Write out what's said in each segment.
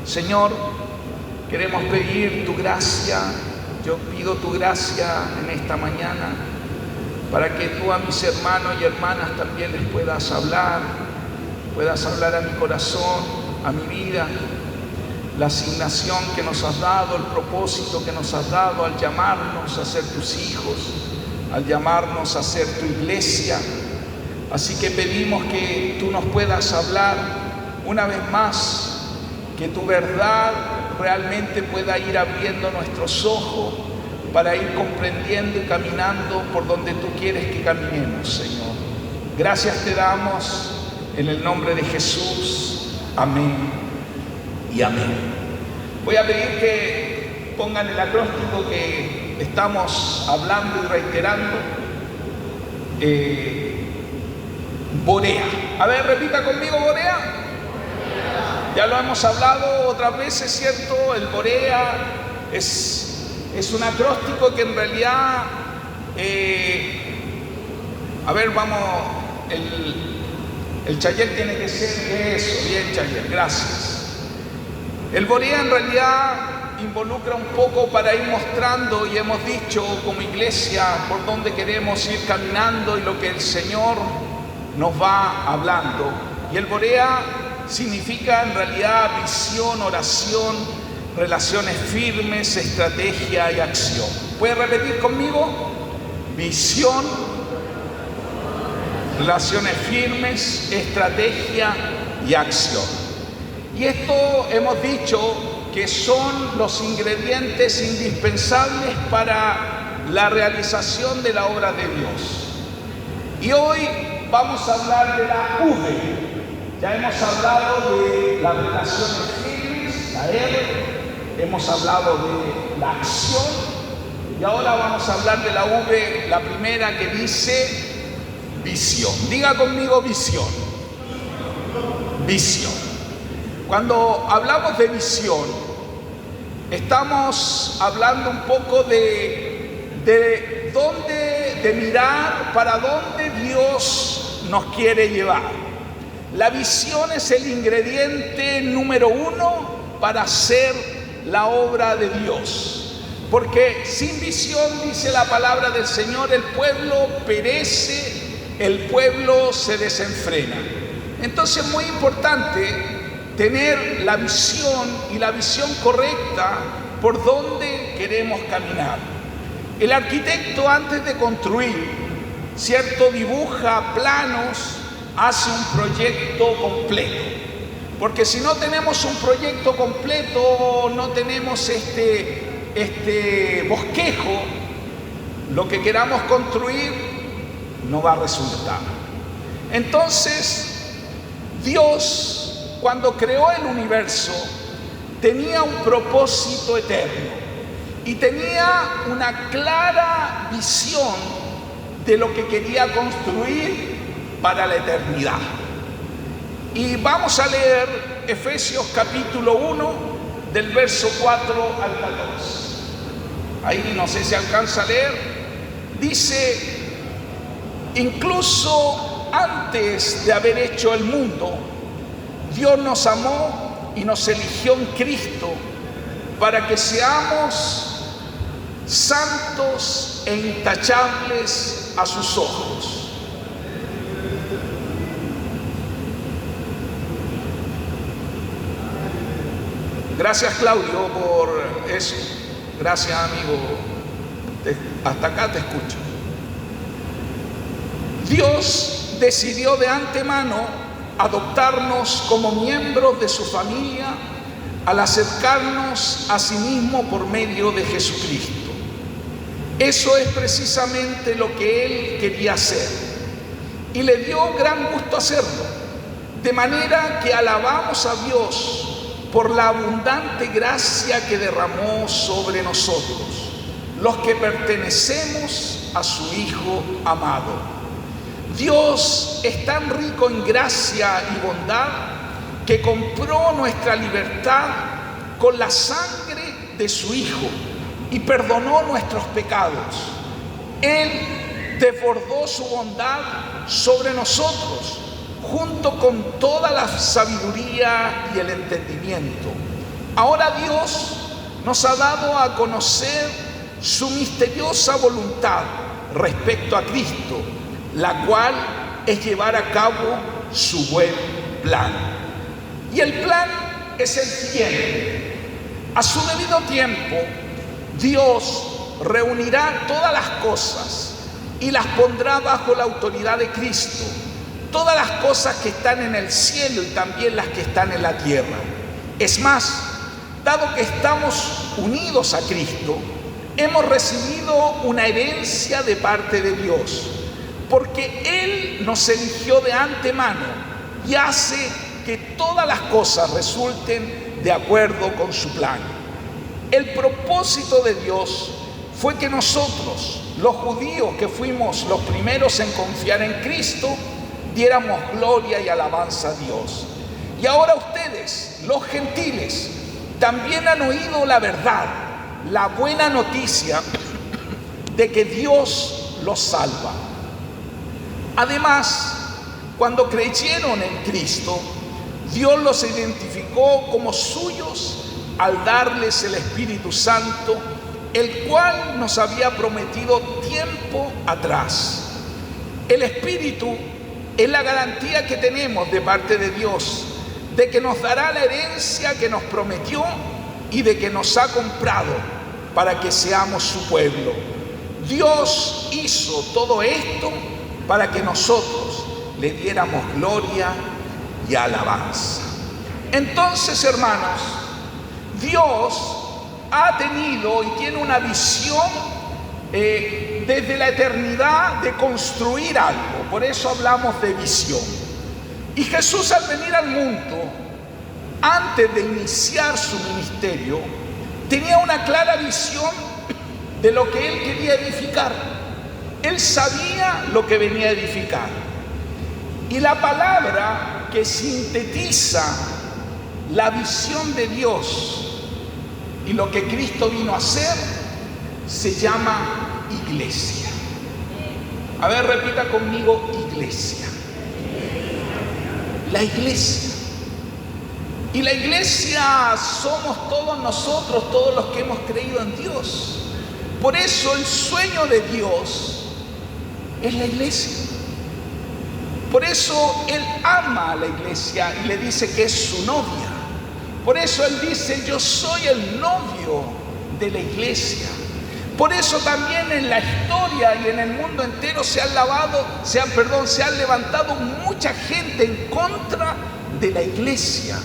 Señor, queremos pedir tu gracia. Yo pido tu gracia en esta mañana para que tú a mis hermanos y hermanas también les puedas hablar a mi corazón, a mi vida, la asignación que nos has dado, el propósito que nos has dado al llamarnos a ser tus hijos, al llamarnos a ser tu iglesia. Así que pedimos que tú nos puedas hablar una vez más, que tu verdad realmente pueda ir abriendo nuestros ojos para ir comprendiendo y caminando por donde tú quieres que caminemos, Señor. Gracias te damos en el nombre de Jesús. Amén y amén. Voy a pedir que pongan el acróstico que estamos hablando y reiterando. Borea. A ver, repita conmigo, Borea. Ya lo hemos hablado otras veces, ¿cierto? El Borea es un acróstico que en realidad, el Chayel tiene que ser eso, bien Chayel, gracias. El Borea en realidad involucra un poco para ir mostrando, y hemos dicho como iglesia por dónde queremos ir caminando y lo que el Señor nos va hablando. Y el Borea significa en realidad visión, oración, relaciones firmes, estrategia y acción. ¿Puede repetir conmigo? Visión, relaciones firmes, estrategia y acción. Y esto hemos dicho que son los ingredientes indispensables para la realización de la obra de Dios. Y hoy vamos a hablar de la V. Ya hemos hablado de las relaciones firmes, la R, hemos hablado de la acción y ahora vamos a hablar de la V, la primera, que dice visión. Diga conmigo visión. Visión. Cuando hablamos de visión, estamos hablando un poco de dónde, de mirar para dónde Dios nos quiere llevar. La visión es el ingrediente número 1 para hacer la obra de Dios. Porque sin visión, dice la palabra del Señor, el pueblo perece, el pueblo se desenfrena. Entonces es muy importante tener la visión y la visión correcta por donde queremos caminar. El arquitecto, antes de construir, ¿cierto?, dibuja planos, hace un proyecto completo, porque si no tenemos un proyecto completo, no tenemos este bosquejo, lo que queramos construir no va a resultar. Entonces, Dios, cuando creó el universo, tenía un propósito eterno y tenía una clara visión de lo que quería construir para la eternidad. Y vamos a leer Efesios capítulo 1 del verso 4 al 14. Ahí no sé si alcanza a leer. Dice: incluso antes de haber hecho el mundo, Dios nos amó y nos eligió en Cristo para que seamos santos e intachables a sus ojos. Gracias, Claudio, por eso. Gracias, amigo. Hasta acá te escucho. Dios decidió de antemano adoptarnos como miembros de su familia al acercarnos a sí mismo por medio de Jesucristo. Eso es precisamente lo que Él quería hacer y le dio gran gusto hacerlo, de manera que alabamos a Dios por la abundante gracia que derramó sobre nosotros, los que pertenecemos a su Hijo amado. Dios es tan rico en gracia y bondad que compró nuestra libertad con la sangre de su Hijo y perdonó nuestros pecados. Él desbordó su bondad sobre nosotros, junto con toda la sabiduría y el entendimiento, Ahora Dios nos ha dado a conocer su misteriosa voluntad respecto a Cristo, la cual es llevar a cabo su buen plan. Y el plan es el siguiente: a su debido tiempo, Dios reunirá todas las cosas y las pondrá bajo la autoridad de Cristo, todas las cosas que están en el cielo y también las que están en la tierra. Es más, dado que estamos unidos a Cristo, hemos recibido una herencia de parte de Dios, porque Él nos eligió de antemano y hace que todas las cosas resulten de acuerdo con su plan. El propósito de Dios fue que nosotros, los judíos que fuimos los primeros en confiar en Cristo, diéramos gloria y alabanza a Dios. Y ahora ustedes, los gentiles, también han oído la verdad, la buena noticia de que Dios los salva. Además, cuando creyeron en Cristo, Dios los identificó como suyos al darles el Espíritu Santo, el cual nos había prometido tiempo atrás. El Espíritu es la garantía que tenemos de parte de Dios, de que nos dará la herencia que nos prometió y de que nos ha comprado para que seamos su pueblo. Dios hizo todo esto para que nosotros le diéramos gloria y alabanza. Entonces, hermanos, Dios ha tenido y tiene una visión desde la eternidad de construir algo. Por eso hablamos de visión. Y Jesús, al venir al mundo, antes de iniciar su ministerio, tenía una clara visión de lo que Él quería edificar. Él sabía lo que venía a edificar. Y la palabra que sintetiza la visión de Dios y lo que Cristo vino a hacer se llama iglesia. A ver, repita conmigo: iglesia. La iglesia. Y la iglesia somos todos nosotros, todos los que hemos creído en Dios. Por eso el sueño de Dios es la iglesia. Por eso Él ama a la iglesia y le dice que es su novia. Por eso Él dice: yo soy el novio de la iglesia. Por eso también en la historia y en el mundo entero se han levantado mucha gente en contra de la iglesia,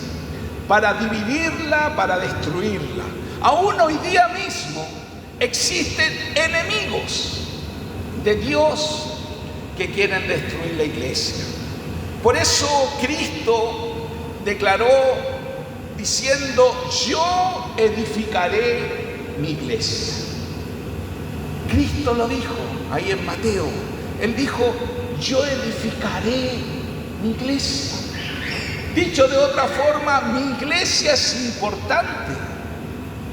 para dividirla, para destruirla. Aún hoy día mismo existen enemigos de Dios que quieren destruir la iglesia. Por eso Cristo declaró diciendo: yo edificaré mi iglesia. Cristo lo dijo ahí en Mateo. Él dijo: yo edificaré mi iglesia. Dicho de otra forma, mi iglesia es importante.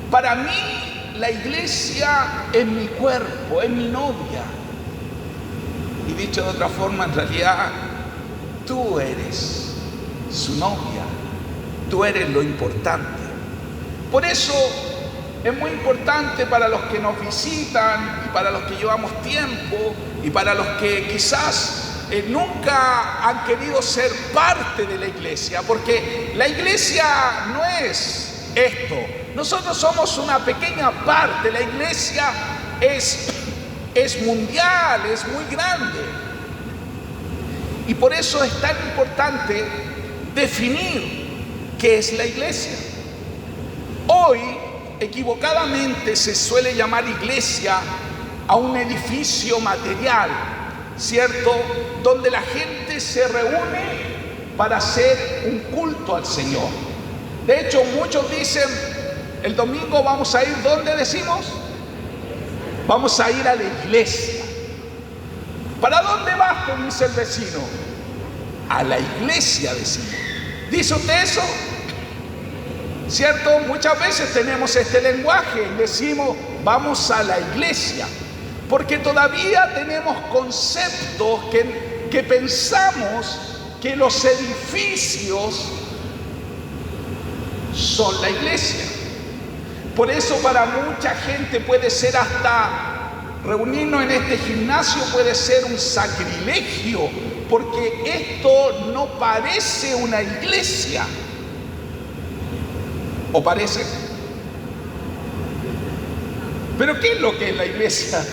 Para mí, la iglesia es mi cuerpo, es mi novia. Y dicho de otra forma, en realidad, tú eres su novia. Tú eres lo importante. Por eso es muy importante para los que nos visitan y para los que llevamos tiempo y para los que quizás nunca han querido ser parte de la iglesia, porque la iglesia no es esto. Nosotros somos una pequeña parte. La iglesia es mundial, es muy grande. Y por eso es tan importante definir qué es la iglesia. Hoy, equivocadamente, se suele llamar iglesia a un edificio material, ¿cierto? Donde la gente se reúne para hacer un culto al Señor. De hecho, muchos dicen: el domingo vamos a ir, ¿dónde decimos? Vamos a ir a la iglesia. ¿Para dónde vas?, te dice el vecino. A la iglesia, decimos. ¿Dice usted eso? ¿Cierto? Muchas veces tenemos este lenguaje y decimos: vamos a la iglesia. Porque todavía tenemos conceptos que pensamos que los edificios son la iglesia. Por eso para mucha gente puede ser hasta reunirnos en este gimnasio puede ser un sacrilegio, porque esto no parece una iglesia. ¿O parece? ¿Pero qué es lo que es la iglesia?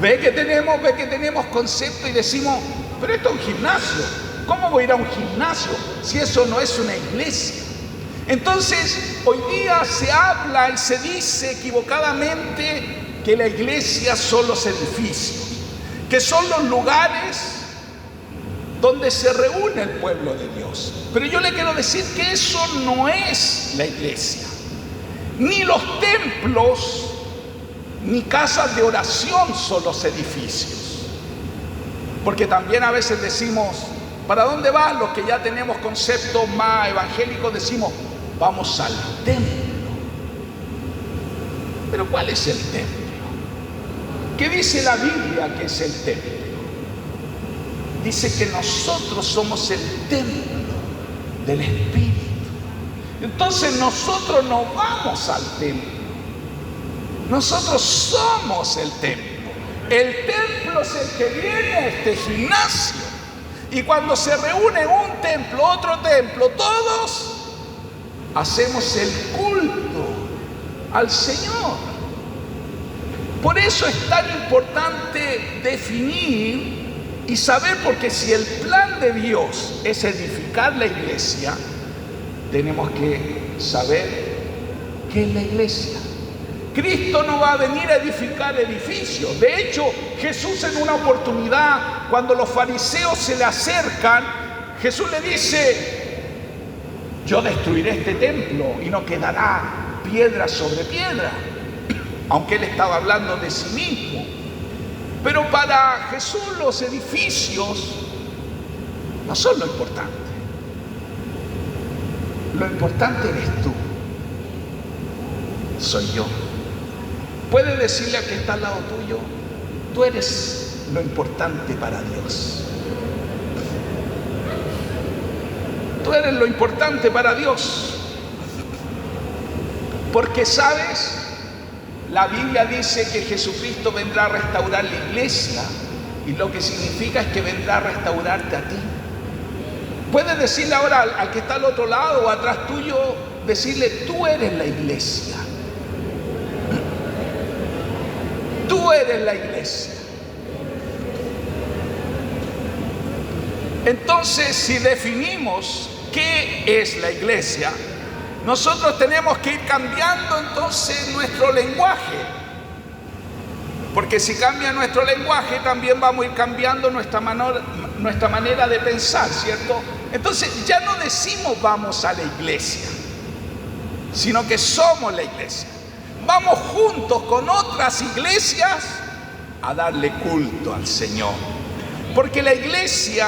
Ve que tenemos concepto y decimos, pero esto es un gimnasio. ¿Cómo voy a ir a un gimnasio si eso no es una iglesia? Entonces, hoy día se habla y se dice equivocadamente que la iglesia son los edificios, que son los lugares donde se reúne el pueblo de Dios. Pero yo le quiero decir que eso no es la iglesia. Ni los templos, ni casas de oración son los edificios. Porque también a veces decimos, ¿para dónde vas? Los que ya tenemos conceptos más evangélicos decimos, vamos al templo. Pero ¿cuál es el templo? ¿Qué dice la Biblia que es el templo? Dice que nosotros somos el templo del Espíritu. Entonces nosotros no vamos al templo. Nosotros somos el templo. El templo es el que viene a este gimnasio. Y cuando se reúne un templo, otro templo, todos hacemos el culto al Señor. Por eso es tan importante definir y saber, porque si el plan de Dios es edificar la iglesia, tenemos que saber qué es la iglesia. Cristo no va a venir a edificar edificios. De hecho, Jesús en una oportunidad, cuando los fariseos se le acercan, Jesús le dice, yo destruiré este templo y no quedará piedra sobre piedra. Aunque él estaba hablando de sí mismo. Pero para Jesús los edificios no son lo importante. Lo importante eres tú. Soy yo. Puedes decirle al que está al lado tuyo, tú eres lo importante para Dios. Tú eres lo importante para Dios. Porque sabes, la Biblia dice que Jesucristo vendrá a restaurar la iglesia, y lo que significa es que vendrá a restaurarte a ti. Puedes decirle ahora al que está al otro lado o atrás tuyo, decirle, tú eres la iglesia. Tú eres la iglesia. Entonces, si definimos qué es la iglesia, nosotros tenemos que ir cambiando entonces nuestro lenguaje. Porque si cambia nuestro lenguaje, también vamos a ir cambiando nuestra manera de pensar, ¿cierto? Entonces ya no decimos vamos a la iglesia, sino que somos la iglesia. Vamos juntos con otras iglesias a darle culto al Señor. Porque la iglesia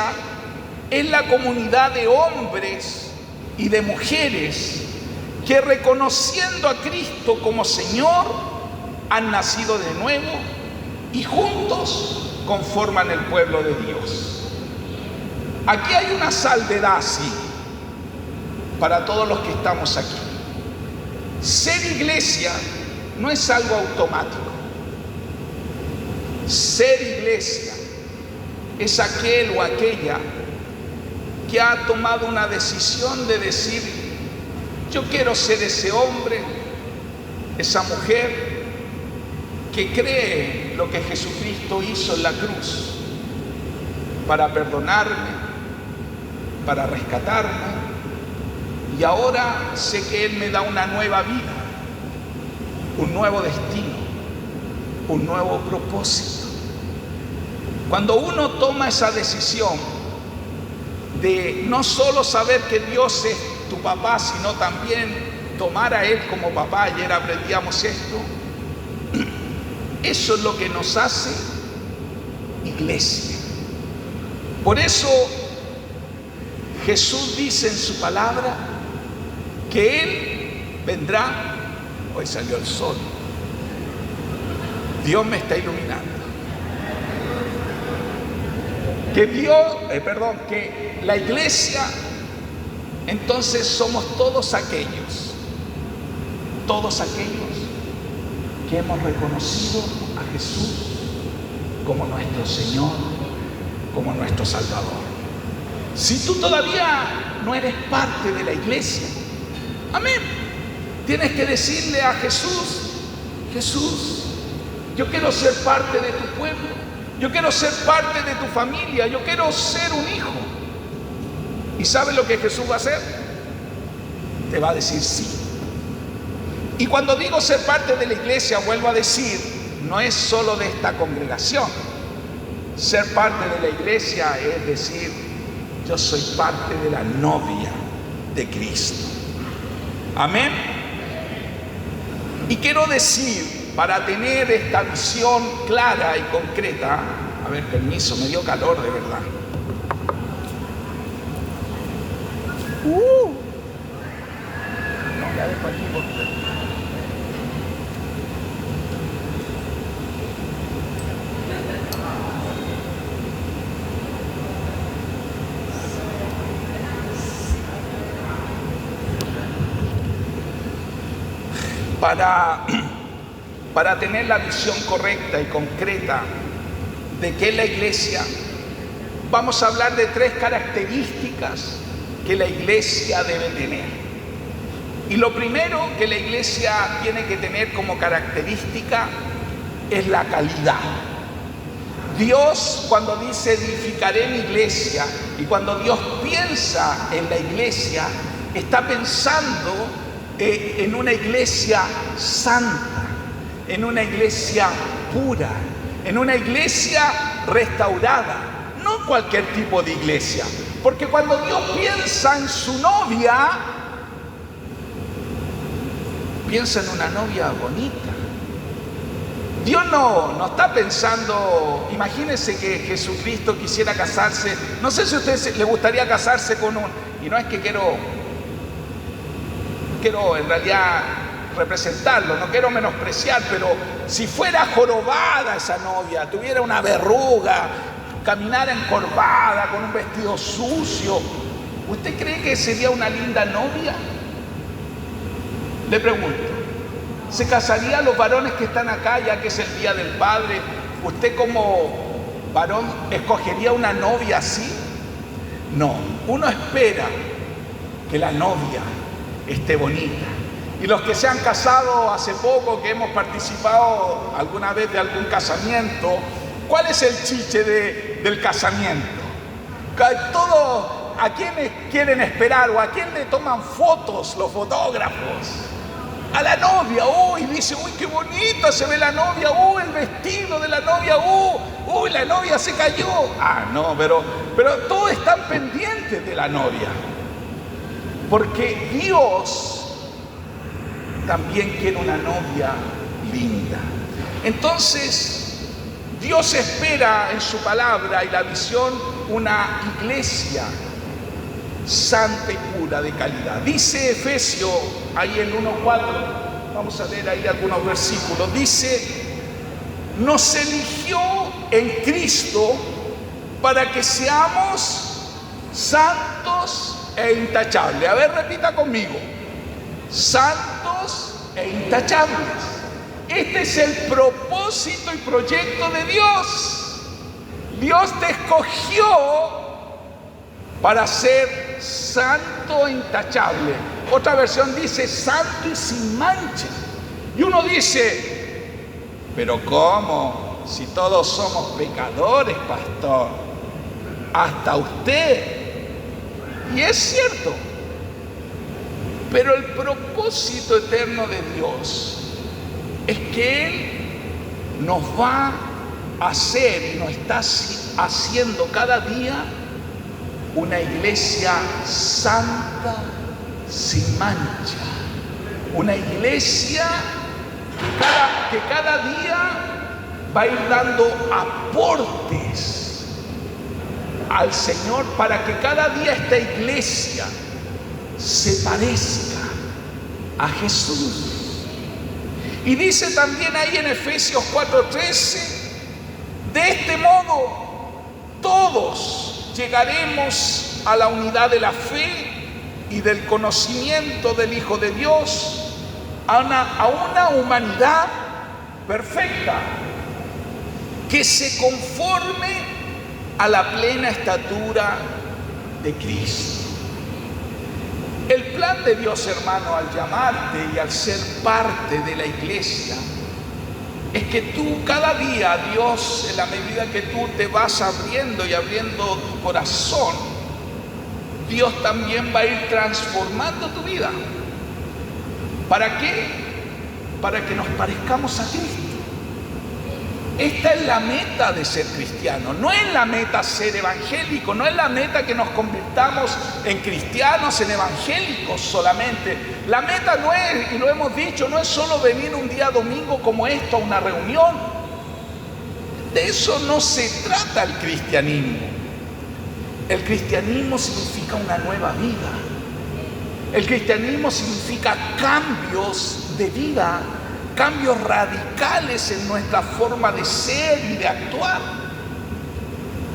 es la comunidad de hombres y de mujeres que, reconociendo a Cristo como Señor, han nacido de nuevo y juntos conforman el pueblo de Dios. Aquí hay una salvedad, sí, para todos los que estamos aquí. Ser iglesia no es algo automático. Ser iglesia es aquel o aquella que ha tomado una decisión de decir, yo quiero ser ese hombre, esa mujer que cree lo que Jesucristo hizo en la cruz para perdonarme, para rescatarme, y ahora sé que Él me da una nueva vida, un nuevo destino, un nuevo propósito. Cuando uno toma esa decisión de no solo saber que Dios es tu papá, sino también tomar a Él como papá, ayer aprendíamos esto, eso es lo que nos hace iglesia. Por eso Jesús dice en su palabra que Él vendrá. Hoy salió el sol. Dios me está iluminando. Que la iglesia, entonces somos todos aquellos todos aquellos que hemos reconocido a Jesús como nuestro Señor, como nuestro Salvador. Si tú todavía no eres parte de la iglesia, amén, tienes que decirle a Jesús: Jesús, yo quiero ser parte de tu pueblo, yo quiero ser parte de tu familia, yo quiero ser un hijo. ¿Y sabes lo que Jesús va a hacer? Te va a decir sí. Y cuando digo ser parte de la iglesia, vuelvo a decir, no es solo de esta congregación. Ser parte de la iglesia es decir, yo soy parte de la novia de Cristo. Amén. Y quiero decir, para tener esta visión clara y concreta, a ver, permiso, me dio calor de verdad. No, ya dejo aquí porque... Para tener la visión correcta y concreta de qué es la iglesia, vamos a hablar de 3 características que la iglesia debe tener. Y lo primero que la iglesia tiene que tener como característica es la calidad. Dios, cuando dice edificaré mi iglesia, y cuando Dios piensa en la iglesia, está pensando en una iglesia santa, en una iglesia pura, en una iglesia restaurada, no cualquier tipo de iglesia. Porque cuando Dios piensa en su novia, piensa en una novia bonita. Dios no está pensando, imagínense que Jesucristo quisiera casarse, no sé si a usted le gustaría casarse con y no es que quiero en realidad representarlo, no quiero menospreciar, pero si fuera jorobada esa novia, tuviera una verruga, caminara encorvada, con un vestido sucio, ¿usted cree que sería una linda novia? Le pregunto, ¿se casarían los varones que están acá, ya que es el Día del Padre? ¿Usted como varón escogería una novia así? No, uno espera que la novia esté bonita. Y los que se han casado hace poco, que hemos participado alguna vez de algún casamiento, ¿cuál es el chiche del casamiento? ¿A quiénes quieren esperar o a quién le toman fotos los fotógrafos? A la novia, y dice, uy, qué bonita se ve la novia, el vestido de la novia, la novia se cayó. No, pero todos están pendientes de la novia. Porque Dios también quiere una novia linda. Entonces, Dios espera en su palabra y la visión una iglesia santa y pura de calidad. Dice Efesios, ahí en 1:4, vamos a leer ahí algunos versículos, dice, nos eligió en Cristo para que seamos santos e intachables. A ver, repita conmigo. Santos e intachables. Este es el propósito y proyecto de Dios. Dios te escogió para ser santo e intachable. Otra versión dice santo y sin mancha. Y uno dice, pero ¿cómo? Si todos somos pecadores, pastor. Hasta usted. Y es cierto, pero el propósito eterno de Dios es que Él nos va a hacer y nos está haciendo cada día una iglesia santa, sin mancha, una iglesia que cada día va a ir dando aportes al Señor para que cada día esta iglesia se parezca a Jesús. Y dice también ahí en Efesios 4:13, de este modo todos llegaremos a la unidad de la fe y del conocimiento del Hijo de Dios, a una humanidad perfecta, que se conforme a la plena estatura de Cristo. El plan de Dios, hermano, al llamarte y al ser parte de la iglesia, es que tú cada día, Dios, en la medida que tú te vas abriendo y abriendo tu corazón, Dios también va a ir transformando tu vida. ¿Para qué? Para que nos parezcamos a Cristo. Esta es la meta de ser cristiano. No es la meta ser evangélico, no es la meta que nos convirtamos en cristianos, en evangélicos solamente. La meta no es, y lo hemos dicho, no es solo venir un día domingo como esto a una reunión. De eso no se trata el cristianismo. El cristianismo significa una nueva vida. El cristianismo significa cambios de vida, cambios radicales en nuestra forma de ser y de actuar.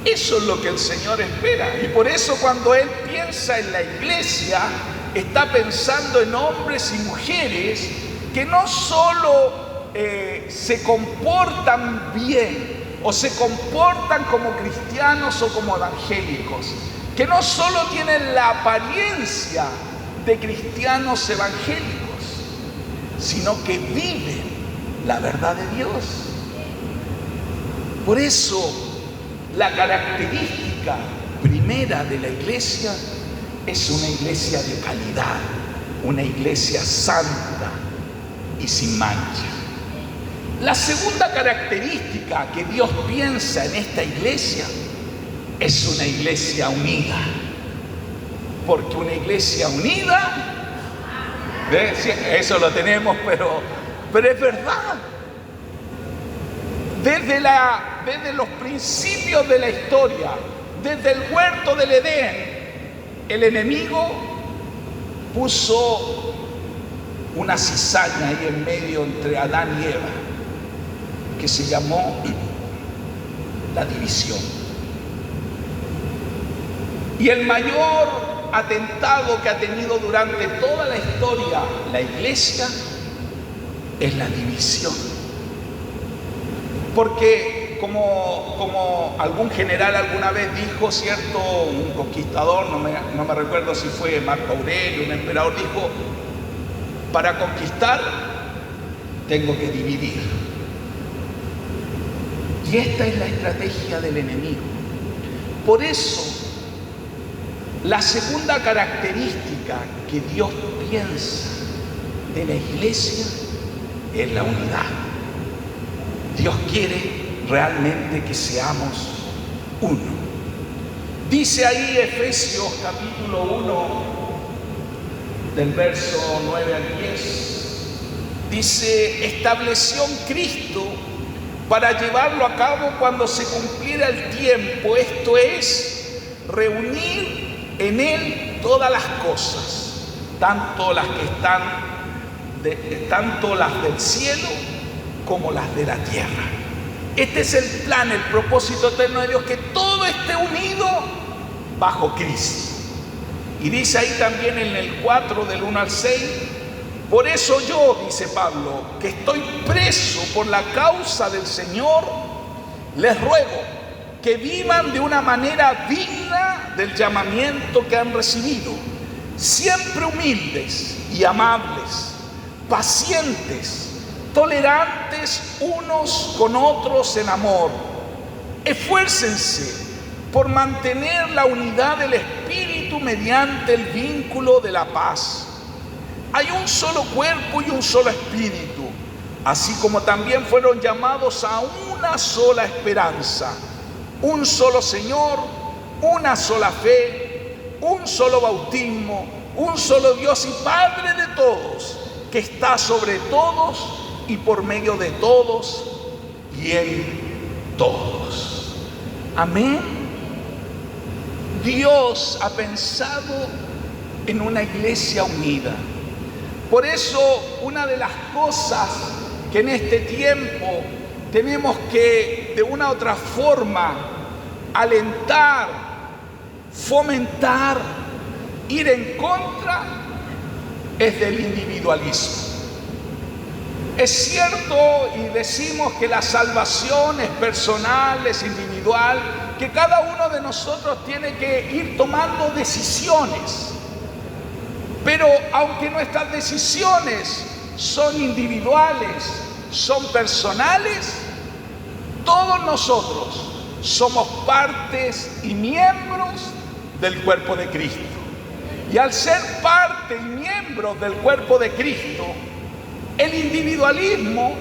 Eso es lo que el Señor espera. Y por eso cuando Él piensa en la iglesia, está pensando en hombres y mujeres que no solo se comportan bien o se comportan como cristianos o como evangélicos, que no solo tienen la apariencia de cristianos evangélicos, sino que viven la verdad de Dios. Por eso, la característica primera de la iglesia es una iglesia de calidad, una iglesia santa y sin mancha. La segunda característica que Dios piensa en esta iglesia es una iglesia unida. Porque una iglesia unida, eso lo tenemos, pero es verdad. Desde los principios de la historia, desde el huerto del Edén, el enemigo puso una cizaña ahí en medio entre Adán y Eva, que se llamó la división. Y el mayor atentado que ha tenido durante toda la historia la iglesia es la división. Porque como algún general alguna vez dijo, cierto, un conquistador, no me recuerdo si fue Marco Aurelio, un emperador, dijo: para conquistar tengo que dividir. Y esta es la estrategia del enemigo. Por eso, la segunda característica que Dios piensa de la iglesia es la unidad. Dios quiere realmente que seamos uno. Dice ahí Efesios capítulo 1, del verso 9 al 10, dice: estableció en Cristo para llevarlo a cabo cuando se cumpliera el tiempo, esto es, reunir en Él todas las cosas, tanto las del cielo como las de la tierra. Este es el plan, el propósito eterno de Dios, que todo esté unido bajo Cristo. Y dice ahí también en el 4, del 1 al 6, por eso yo, dice Pablo, que estoy preso por la causa del Señor, les ruego que vivan de una manera digna del llamamiento que han recibido, siempre humildes y amables, pacientes, tolerantes unos con otros en amor. Esfuércense por mantener la unidad del Espíritu mediante el vínculo de la paz. Hay un solo cuerpo y un solo espíritu, así como también fueron llamados a una sola esperanza, un solo Señor, una sola fe, un solo bautismo, un solo Dios y Padre de todos, que está sobre todos y por medio de todos y en todos. Amén. Dios ha pensado en una iglesia unida. Por eso, una de las cosas que en este tiempo tenemos que, de una u otra forma, alentar, fomentar, ir en contra, es del individualismo. Es cierto y decimos que la salvación es personal, es individual, que cada uno de nosotros tiene que ir tomando decisiones. Pero aunque nuestras decisiones son individuales, son personales, todos nosotros somos partes y miembros del cuerpo de Cristo. Y al ser parte y miembros del cuerpo de Cristo, el individualismo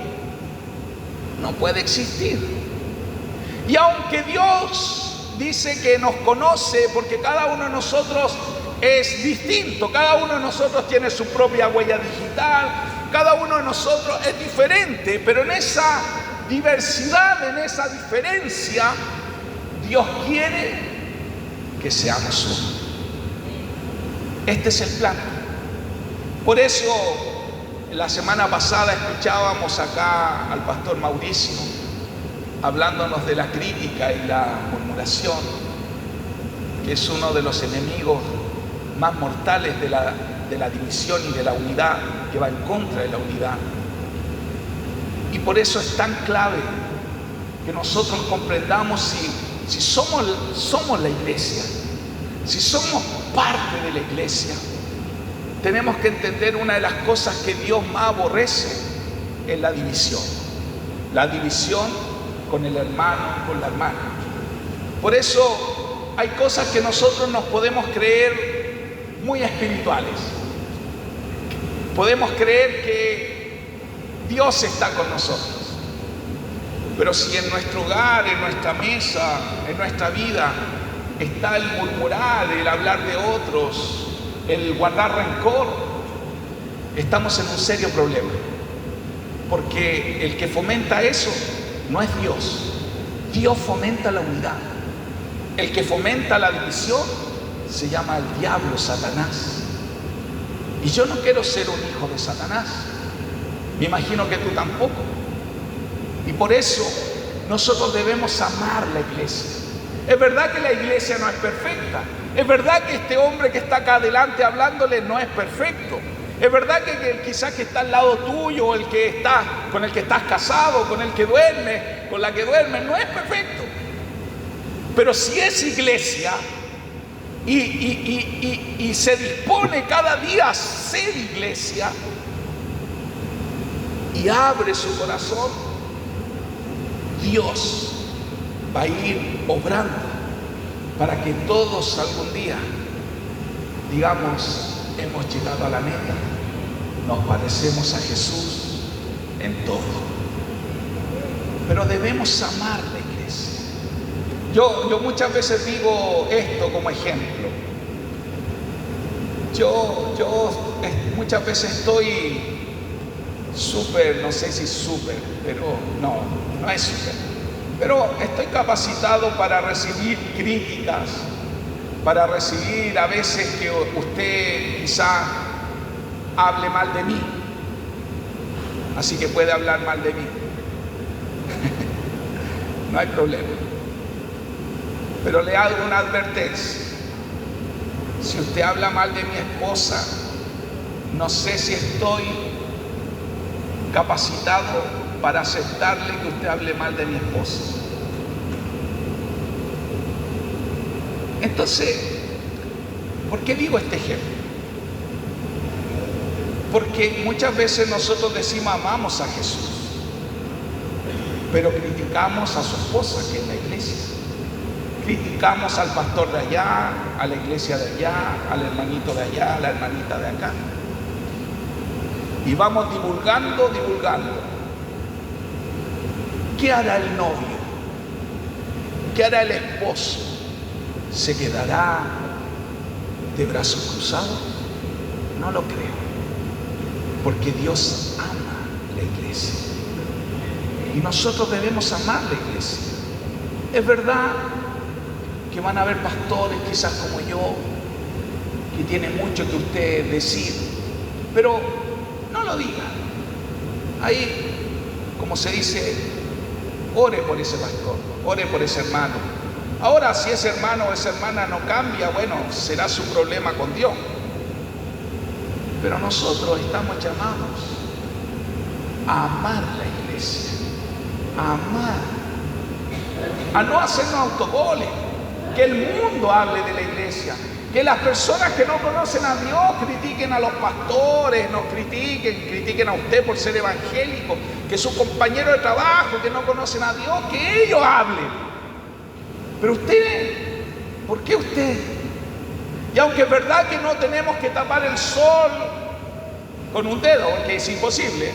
no puede existir. Y aunque Dios dice que nos conoce, porque cada uno de nosotros es distinto, cada uno de nosotros tiene su propia huella digital, cada uno de nosotros es diferente, pero en esa diversidad, en esa diferencia, Dios quiere que seamos uno. Este es el plan. Por eso, la semana pasada escuchábamos acá al pastor Mauricio hablándonos de la crítica y la murmuración, que es uno de los enemigos más mortales de la división y de la unidad, que va en contra de la unidad. Y por eso es tan clave que nosotros comprendamos si somos la iglesia, si somos parte de la iglesia, tenemos que entender una de las cosas que Dios más aborrece es la división. La división con el hermano, con la hermana. Por eso hay cosas que nosotros nos podemos creer muy espirituales. Podemos creer que Dios está con nosotros. Pero si en nuestro hogar, en nuestra mesa, en nuestra vida está el murmurar, el hablar de otros, el guardar rencor, estamos en un serio problema. Porque el que fomenta eso no es Dios. Dios fomenta la unidad. El que fomenta la división se llama el diablo, Satanás. Y yo no quiero ser un hijo de Satanás. Me imagino que tú tampoco. Y por eso nosotros debemos amar la iglesia. Es verdad que la iglesia no es perfecta. Es verdad que este hombre que está acá adelante hablándole no es perfecto. Es verdad que quizás que está al lado tuyo, o el que está, con el que estás casado, con el que duerme, con la que duerme, no es perfecto. Pero si es iglesia y se dispone cada día a ser iglesia y abre su corazón, Dios va a ir obrando para que todos algún día digamos, hemos llegado a la meta, nos parecemos a Jesús en todo. Pero debemos amar la iglesia. Yo muchas veces digo esto como ejemplo. Yo muchas veces estoy súper, no sé si súper, pero no es súper. Pero estoy capacitado para recibir críticas, para recibir a veces que usted quizá hable mal de mí. Así que puede hablar mal de mí. No hay problema. Pero le hago una advertencia. Si usted habla mal de mi esposa, no sé si estoy capacitado para aceptarle que usted hable mal de mi esposa. Entonces, ¿por qué digo este ejemplo? Porque muchas veces nosotros decimos amamos a Jesús, pero criticamos a su esposa, que es la iglesia. Criticamos al pastor de allá, a la iglesia de allá, al hermanito de allá, a la hermanita de acá. Y vamos divulgando. ¿Qué hará el novio? ¿Qué hará el esposo? ¿Se quedará de brazos cruzados? No lo creo. Porque Dios ama la iglesia. Y nosotros debemos amar la iglesia. Es verdad que van a haber pastores quizás como yo, que tienen mucho que usted decir, pero no lo diga. Ahí, como se dice, ore por ese pastor, ore por ese hermano. Ahora, si ese hermano o esa hermana no cambia, bueno, será su problema con Dios. Pero nosotros estamos llamados a amar la iglesia, a amar, a no hacernos autogoles, que el mundo hable de la iglesia, que las personas que no conocen a Dios critiquen a los pastores, nos critiquen a usted por ser evangélico, que sus compañeros de trabajo que no conocen a Dios, que ellos hablen. Pero usted, ¿por qué usted? Y aunque es verdad que no tenemos que tapar el sol con un dedo, porque es imposible,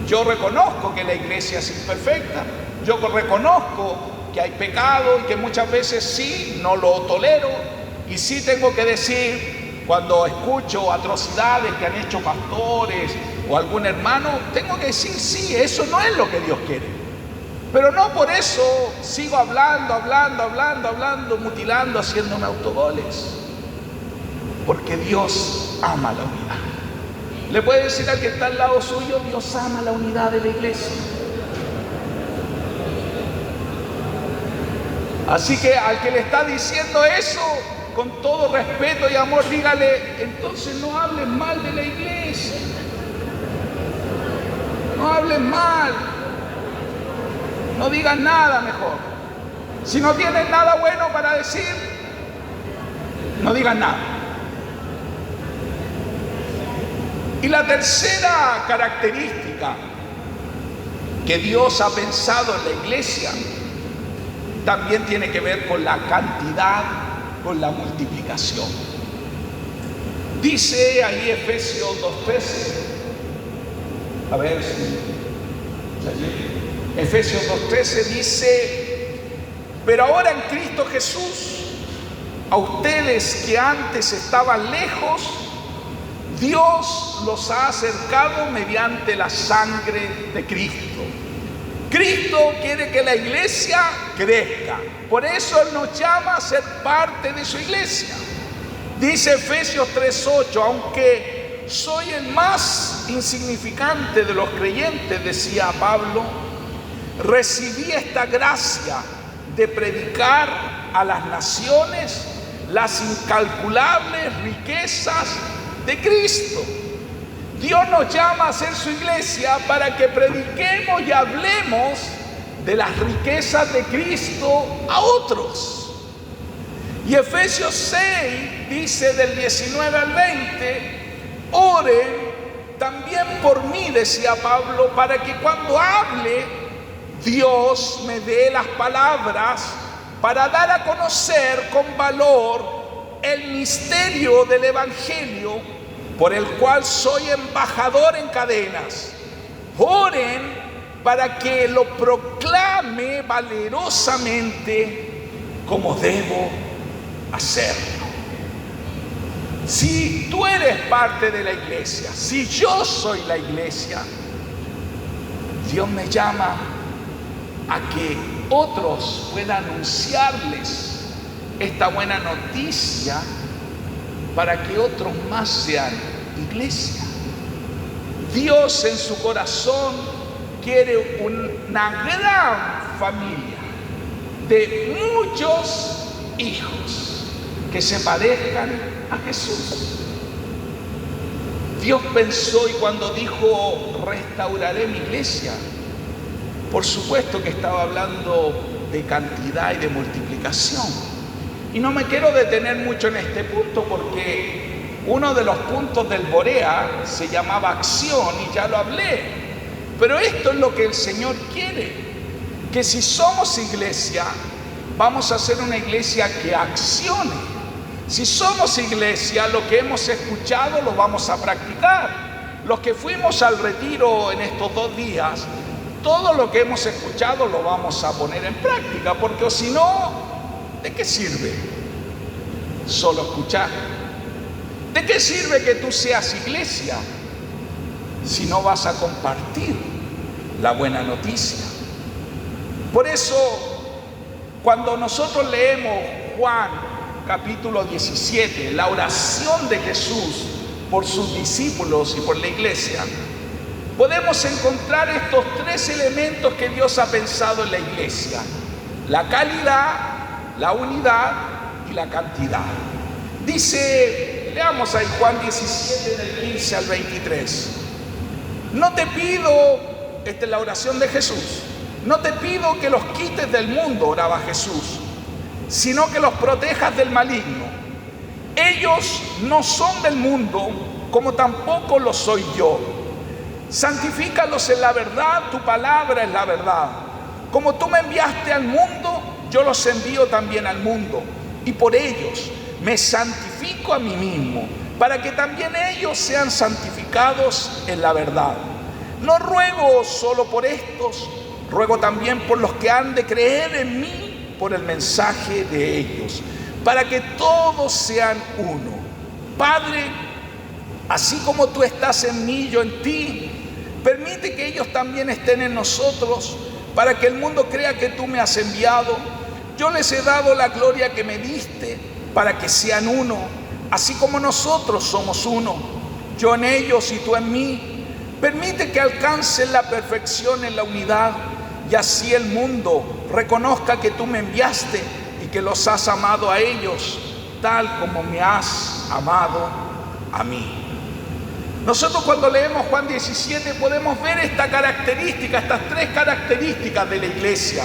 yo reconozco que la iglesia es imperfecta, yo reconozco que hay pecado y que muchas veces sí, no lo tolero, y sí tengo que decir, cuando escucho atrocidades que han hecho pastores o algún hermano, tengo que decir, sí, eso no es lo que Dios quiere. Pero no por eso sigo hablando, mutilando, haciéndome autogoles. Porque Dios ama la unidad. Le puede decir al que está al lado suyo, Dios ama la unidad de la iglesia. Así que al que le está diciendo eso, con todo respeto y amor, dígale, entonces no hables mal de la iglesia. No hables mal. No digas nada mejor. Si no tienes nada bueno para decir, no digas nada. Y la tercera característica que Dios ha pensado en la iglesia también tiene que ver con la cantidad, con la multiplicación. Dice ahí Efesios 2:13. A ver si Efesios 2:13 dice: pero ahora en Cristo Jesús, a ustedes que antes estaban lejos, Dios los ha acercado mediante la sangre de Cristo. Cristo quiere que la iglesia crezca. Por eso Él nos llama a ser parte de su iglesia. Dice Efesios 3:8, aunque soy el más insignificante de los creyentes, decía Pablo, recibí esta gracia de predicar a las naciones las incalculables riquezas de Cristo. Dios nos llama a ser su iglesia para que prediquemos y hablemos de las riquezas de Cristo a otros. Y Efesios 6 dice del 19 al 20, oren también por mí, decía Pablo, para que cuando hable Dios me dé las palabras para dar a conocer con valor el misterio del Evangelio, por el cual soy embajador en cadenas. Oren para que lo proclame valerosamente como debo hacerlo. Si tú eres parte de la iglesia, si yo soy la iglesia, Dios me llama a que otros puedan anunciarles esta buena noticia para que otros más sean iglesia. Dios en su corazón quiere una gran familia de muchos hijos que se parezcan a Jesús. Dios pensó, y cuando dijo restauraré mi iglesia, por supuesto que estaba hablando de cantidad y de multiplicación. Y no me quiero detener mucho en este punto porque uno de los puntos del Borea se llamaba acción y ya lo hablé. Pero esto es lo que el Señor quiere, que si somos iglesia, vamos a ser una iglesia que accione. Si somos iglesia, lo que hemos escuchado lo vamos a practicar. Los que fuimos al retiro en estos 2 días, todo lo que hemos escuchado lo vamos a poner en práctica, porque si no, ¿de qué sirve solo escuchar? ¿De qué sirve que tú seas iglesia si no vas a compartir la buena noticia? Por eso, cuando nosotros leemos Juan capítulo 17, la oración de Jesús por sus discípulos y por la iglesia, podemos encontrar estos 3 elementos que Dios ha pensado en la iglesia: la calidad, la unidad y la cantidad. Dice, leamos ahí Juan 17 del 15 al 23. No te pido, esta es la oración de Jesús, no te pido que los quites del mundo, oraba Jesús, sino que los protejas del maligno. Ellos no son del mundo, como tampoco lo soy yo. Santifícalos en la verdad, tu palabra es la verdad. Como tú me enviaste al mundo, yo los envío también al mundo. Y por ellos me santifico a mí mismo, para que también ellos sean santificados en la verdad. No ruego solo por estos, ruego también por los que han de creer en mí por el mensaje de ellos, para que todos sean uno. Padre, así como tú estás en mí, yo en ti, permite que ellos también estén en nosotros, para que el mundo crea que tú me has enviado. Yo les he dado la gloria que me diste, para que sean uno, así como nosotros somos uno, yo en ellos y tú en mí. Permite que alcancen la perfección en la unidad, y así el mundo reconozca que tú me enviaste y que los has amado a ellos, tal como me has amado a mí. Nosotros cuando leemos Juan 17 podemos ver esta característica, estas tres características de la iglesia.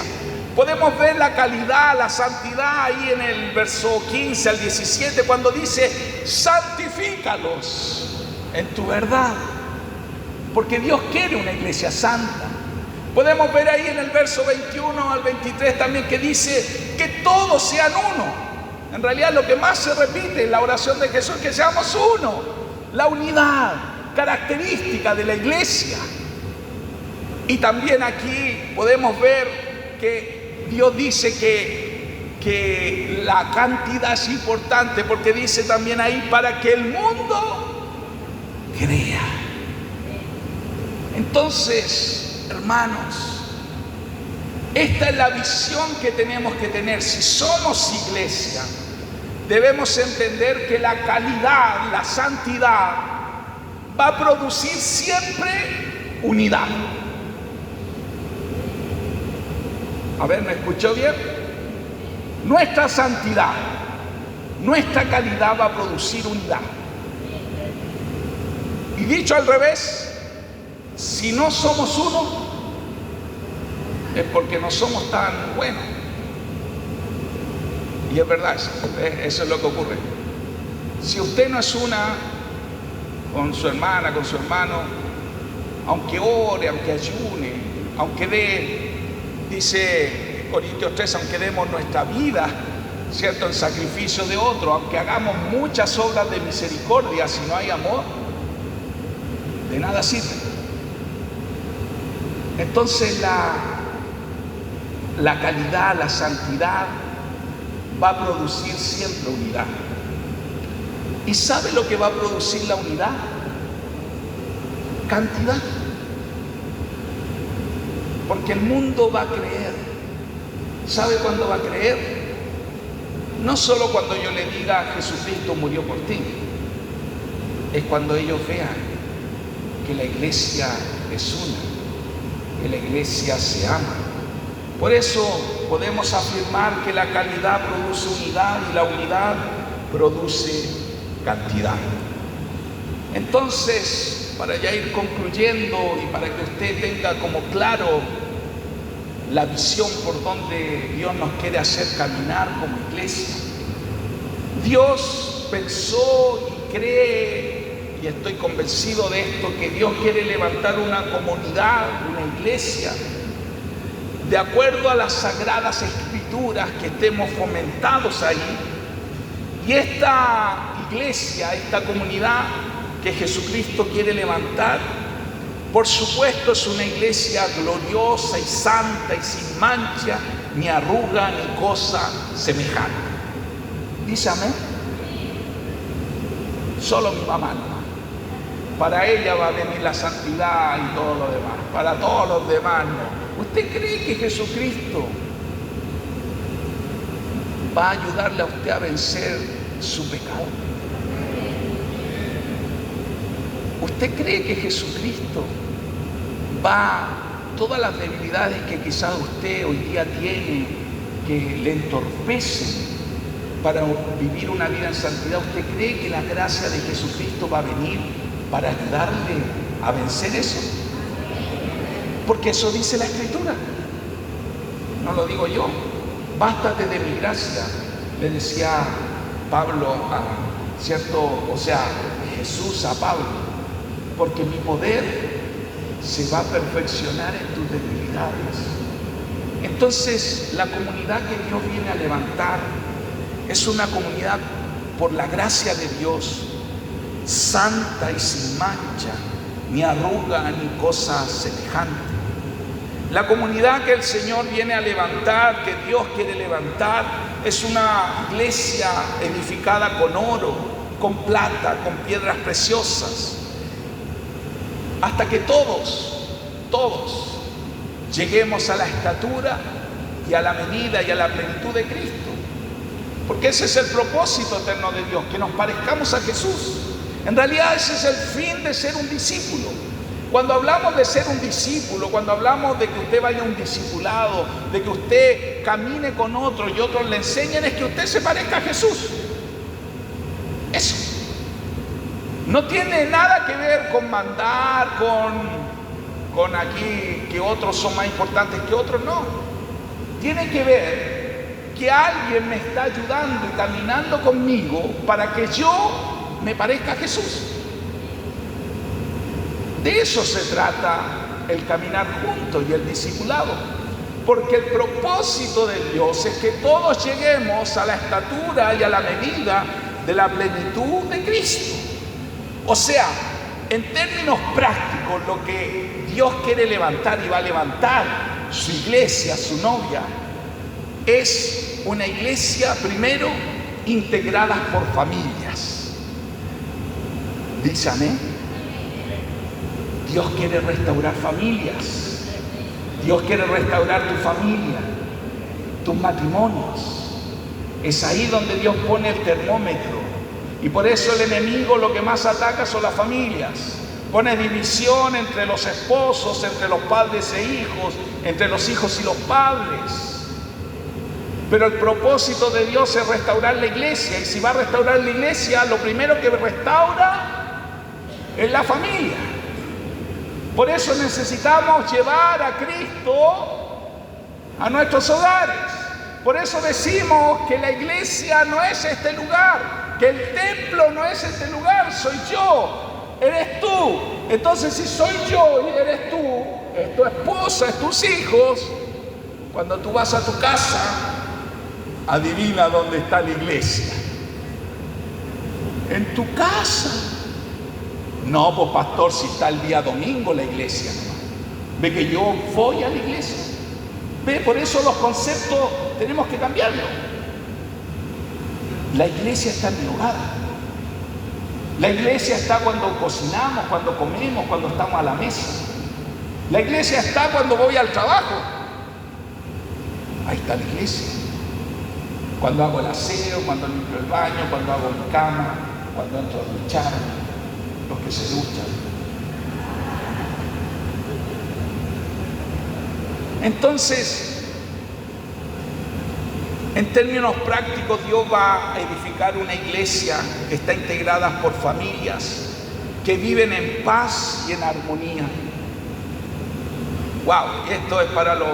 Podemos ver la calidad, la santidad ahí en el verso 15 al 17 cuando dice: santifícalos en tu verdad, porque Dios quiere una iglesia santa. Podemos ver ahí en el verso 21 al 23 también que dice que todos sean uno. En realidad lo que más se repite en la oración de Jesús es que seamos uno. La unidad, característica de la iglesia. Y también aquí podemos ver que Dios dice que la cantidad es importante, porque dice también ahí para que el mundo crea. Entonces, hermanos, esta es la visión que tenemos que tener. Si somos iglesia, debemos entender que la calidad, la santidad, va a producir siempre unidad. A ver, ¿me escuchó bien? Nuestra santidad, nuestra calidad va a producir unidad. Y dicho al revés, si no somos uno, es porque no somos tan buenos. Y es verdad, eso es lo que ocurre. Si usted no es una con su hermana, con su hermano, aunque ore, aunque ayune, aunque dé, dice Corintios 3, aunque demos nuestra vida, ¿cierto?, en sacrificio de otro, aunque hagamos muchas obras de misericordia, si no hay amor, de nada sirve. Entonces la calidad, la santidad va a producir siempre unidad. ¿Y sabe lo que va a producir la unidad? Cantidad. Porque el mundo va a creer. ¿Sabe cuándo va a creer? No solo cuando yo le diga Jesucristo murió por ti, es cuando ellos vean que la iglesia es una, que la iglesia se ama. Por eso podemos afirmar que la calidad produce unidad y la unidad produce cantidad. Entonces, para ya ir concluyendo y para que usted tenga como claro la visión por donde Dios nos quiere hacer caminar como iglesia, Dios pensó y cree, y estoy convencido de esto, que Dios quiere levantar una comunidad, una iglesia, de acuerdo a las sagradas escrituras, que estemos fomentados ahí. Y esta iglesia, esta comunidad que Jesucristo quiere levantar, por supuesto es una iglesia gloriosa y santa y sin mancha, ni arruga, ni cosa semejante. ¿Dice amén? Solo mi mamá no. Para ella va a venir la santidad y todo lo demás. Para todos los demás no. ¿Usted cree que Jesucristo va a ayudarle a usted a vencer su pecado? ¿Usted cree que Jesucristo va, todas las debilidades que quizás usted hoy día tiene, que le entorpecen para vivir una vida en santidad, usted cree que la gracia de Jesucristo va a venir para ayudarle a vencer eso. Porque eso dice la Escritura. No lo digo yo. Bástate de mi gracia, le decía Pablo Jesús a Pablo, porque mi poder se va a perfeccionar en tus debilidades. Entonces, la comunidad que Dios viene a levantar es una comunidad por la gracia de Dios, santa y sin mancha, ni arruga ni cosa semejante. La comunidad que el Señor viene a levantar, que Dios quiere levantar, es una iglesia edificada con oro, con plata, con piedras preciosas, hasta que todos lleguemos a la estatura y a la medida y a la plenitud de Cristo. Porque ese es el propósito eterno de Dios, que nos parezcamos a Jesús. En realidad ese es el fin de ser un discípulo. Cuando hablamos de ser un discípulo, cuando hablamos de que usted vaya a un discipulado, de que usted camine con otros y otros le enseñen, es que usted se parezca a Jesús. Eso. No tiene nada que ver con mandar, con aquí que otros son más importantes que otros, no. Tiene que ver que alguien me está ayudando y caminando conmigo para que yo me parezca a Jesús. De eso se trata el caminar juntos y el discipulado. Porque el propósito de Dios es que todos lleguemos a la estatura y a la medida de la plenitud de Cristo. O sea, en términos prácticos, lo que Dios quiere levantar y va a levantar su iglesia, su novia, es una iglesia primero integrada por familias. Dice amén. Dios quiere restaurar familias. Dios quiere restaurar tu familia, tus matrimonios. Es ahí donde Dios pone el termómetro. Y por eso el enemigo lo que más ataca son las familias. Pone división entre los esposos, entre los padres e hijos, entre los hijos y los padres. Pero el propósito de Dios es restaurar la iglesia. Y si va a restaurar la iglesia, lo primero que restaura es la familia. Por eso necesitamos llevar a Cristo a nuestros hogares. Por eso decimos que la iglesia no es este lugar, que el templo no es este lugar, soy yo, eres tú. Entonces, si soy yo y eres tú, es tu esposa, es tus hijos, cuando tú vas a tu casa, adivina dónde está la iglesia. En tu casa. No, pues pastor, si está el día domingo la iglesia, ¿no? Ve que yo voy a la iglesia. Ve, por eso los conceptos tenemos que cambiarlos. La iglesia está en mi hogar. La iglesia está cuando cocinamos, cuando comemos, cuando estamos a la mesa. La iglesia está cuando voy al trabajo. Ahí está la iglesia. Cuando hago el aseo, cuando limpio el baño, cuando hago mi cama, cuando entro a duchar. Los que se duchan. Entonces, en términos prácticos, Dios va a edificar una iglesia que está integrada por familias que viven en paz y en armonía. Wow, esto es para los...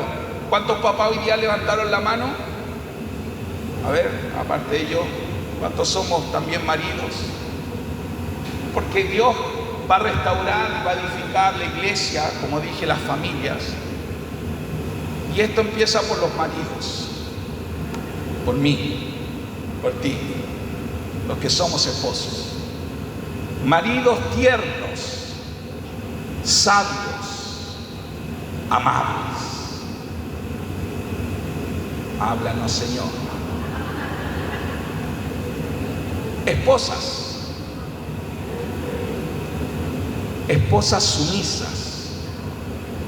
¿Cuántos papás hoy día levantaron la mano? A ver, aparte de yo, ¿cuántos somos también maridos? Porque Dios va a restaurar y va a edificar la iglesia, como dije, las familias. Y esto empieza por los maridos, por mí, por ti, los que somos esposos. Maridos tiernos, sabios, amables. Háblanos, Señor. Esposas. Esposas sumisas,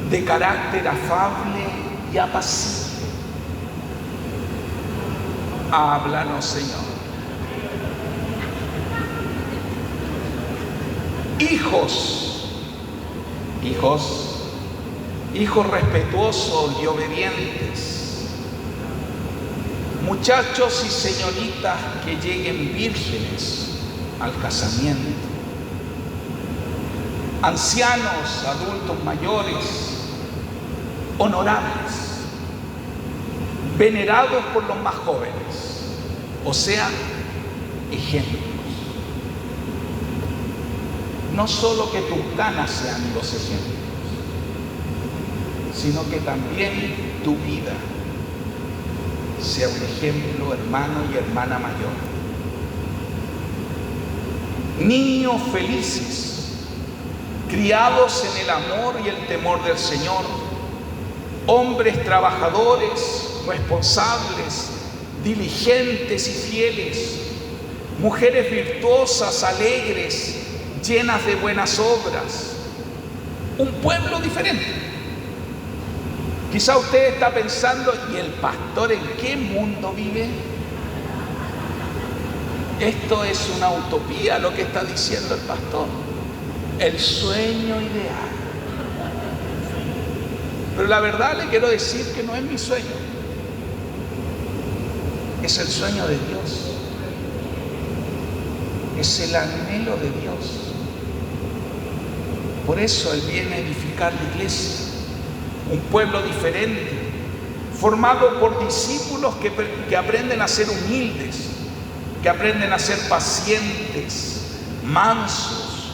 de carácter afable y apacible. Háblanos, Señor. Hijos respetuosos y obedientes. Muchachos y señoritas que lleguen vírgenes al casamiento. ancianos, adultos mayores, honorables, venerados por los más jóvenes, o sea, ejemplos. No solo que tus canas sean los ejemplos, sino que también tu vida sea un ejemplo, hermano y hermana mayor. Niños felices, criados en el amor y el temor del Señor, hombres trabajadores, responsables, diligentes y fieles, mujeres virtuosas, alegres, llenas de buenas obras, un pueblo diferente. Quizá usted está pensando, ¿y el pastor en qué mundo vive? Esto es una utopía lo que está diciendo el pastor, el sueño ideal. Pero la verdad le quiero decir que no es mi sueño, es el sueño de Dios, es el anhelo de Dios. Por eso Él viene a edificar la iglesia, un pueblo diferente, formado por discípulos que aprenden a ser humildes, que aprenden a ser pacientes, mansos,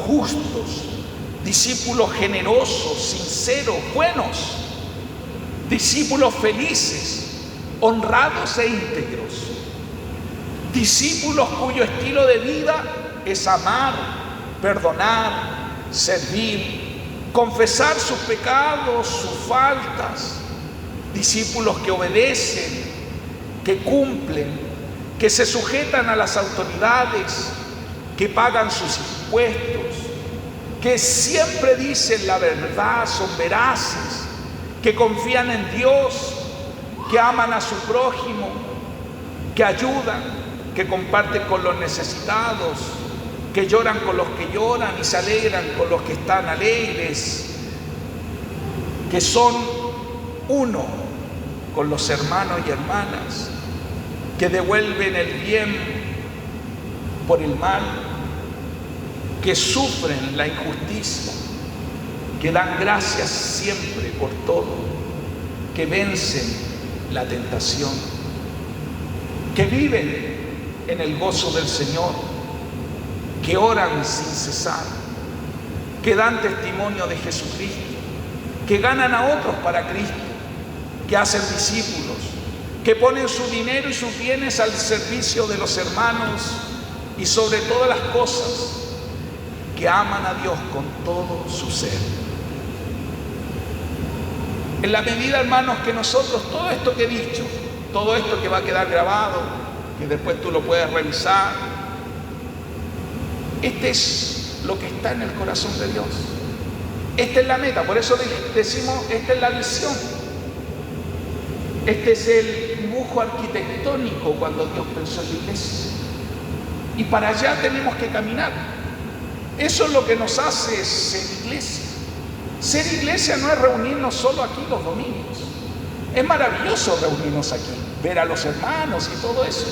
justos, discípulos generosos, sinceros, buenos, discípulos felices, honrados e íntegros, discípulos cuyo estilo de vida es amar, perdonar, servir, confesar sus pecados, sus faltas, discípulos que obedecen, que cumplen, que se sujetan a las autoridades, que pagan sus impuestos, que siempre dicen la verdad, son veraces, que confían en Dios, que aman a su prójimo, que ayudan, que comparten con los necesitados, que lloran con los que lloran y se alegran con los que están alegres, que son uno con los hermanos y hermanas, que devuelven el bien por el mal, que sufren la injusticia, que dan gracias siempre por todo, que vencen la tentación, que viven en el gozo del Señor, que oran sin cesar, que dan testimonio de Jesucristo, que ganan a otros para Cristo, que hacen discípulos, que ponen su dinero y sus bienes al servicio de los hermanos y sobre todas las cosas, que aman a Dios con todo su ser. En la medida, hermanos, que nosotros, todo esto que he dicho, todo esto que va a quedar grabado, que después tú lo puedes revisar, este es lo que está en el corazón de Dios. Esta es la meta, por eso decimos, esta es la visión. Este es el dibujo arquitectónico cuando Dios pensó en la iglesia. Y para allá tenemos que caminar. Eso es lo que nos hace ser iglesia. Ser iglesia no es reunirnos solo aquí los domingos. Es maravilloso reunirnos aquí, ver a los hermanos y todo eso.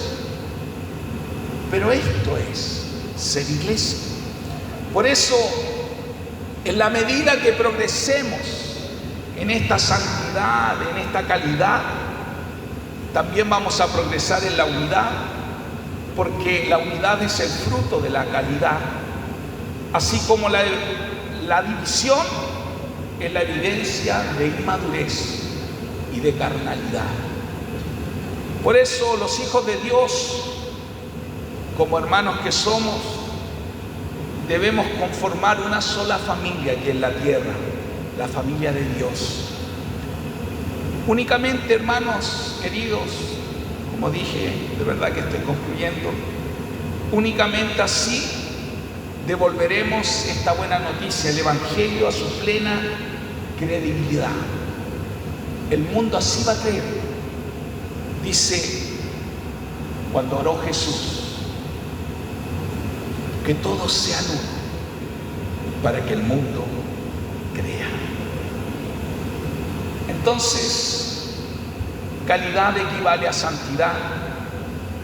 Pero esto es ser iglesia. Por eso, en la medida que progresemos en esta santidad, en esta calidad, también vamos a progresar en la unidad, porque la unidad es el fruto de la calidad, así como la división es la evidencia de inmadurez y de carnalidad. Por eso los hijos de Dios, como hermanos que somos, debemos conformar una sola familia aquí en la tierra, la familia de Dios. Únicamente, hermanos queridos, como dije, de verdad que estoy concluyendo, únicamente así devolveremos esta buena noticia, el Evangelio, a su plena credibilidad. El mundo así va a creer. Dice, cuando oró Jesús, que todos sean uno, para que el mundo crea. Entonces, calidad equivale a santidad.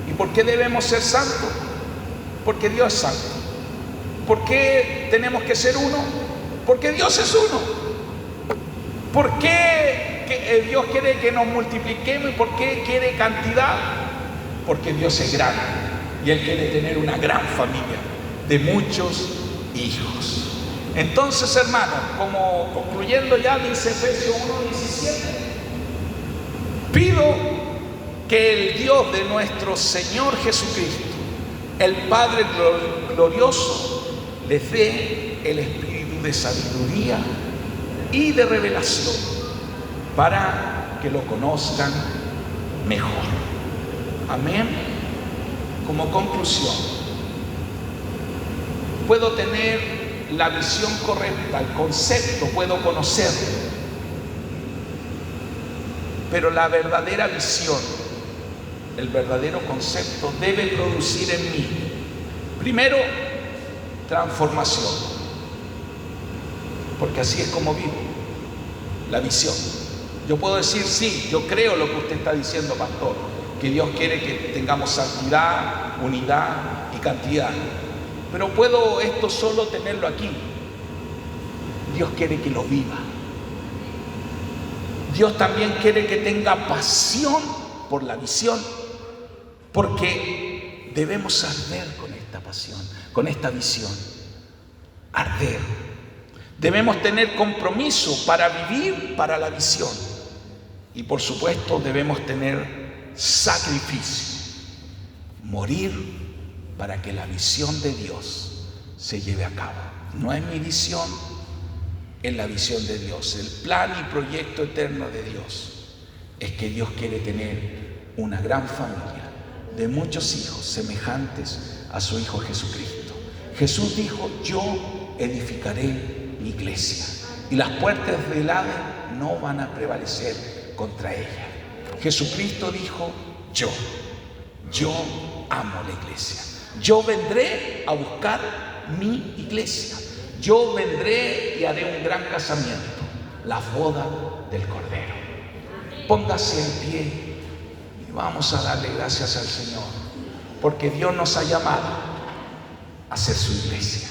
¿Y por qué debemos ser santos? Porque Dios es santo. ¿Por qué tenemos que ser uno? Porque Dios es uno. ¿Por qué Dios quiere que nos multipliquemos? ¿Y por qué quiere cantidad? Porque Dios es grande y Él quiere tener una gran familia de muchos hijos. Entonces, hermanos, como concluyendo ya, dice Efesios 1:17, pido que el Dios de nuestro Señor Jesucristo, el Padre glorioso, les dé el espíritu de sabiduría y de revelación para que lo conozcan mejor. Amén. Como conclusión, puedo tener la visión correcta, el concepto, puedo conocerlo, pero la verdadera visión, el verdadero concepto debe producir en mí, primero, transformación, porque así es como vivo, la visión. Yo puedo decir, sí, yo creo lo que usted está diciendo, pastor, que Dios quiere que tengamos santidad, unidad y cantidad, pero puedo esto solo tenerlo aquí. Dios quiere que lo viva. Dios también quiere que tenga pasión por la visión, porque debemos arder con esta pasión, con esta visión. Arder. Debemos tener compromiso para vivir para la visión. Y por supuesto debemos tener sacrificio. Morir para que la visión de Dios se lleve a cabo. No es mi visión, es la visión de Dios. El plan y proyecto eterno de Dios es que Dios quiere tener una gran familia de muchos hijos semejantes a su Hijo Jesucristo. Jesús dijo, yo edificaré mi iglesia y las puertas del Hades no van a prevalecer contra ella. Jesucristo dijo, yo amo la iglesia. Yo vendré a buscar mi iglesia. Yo vendré y haré un gran casamiento, la boda del Cordero. Póngase en pie y vamos a darle gracias al Señor, porque Dios nos ha llamado a ser su iglesia.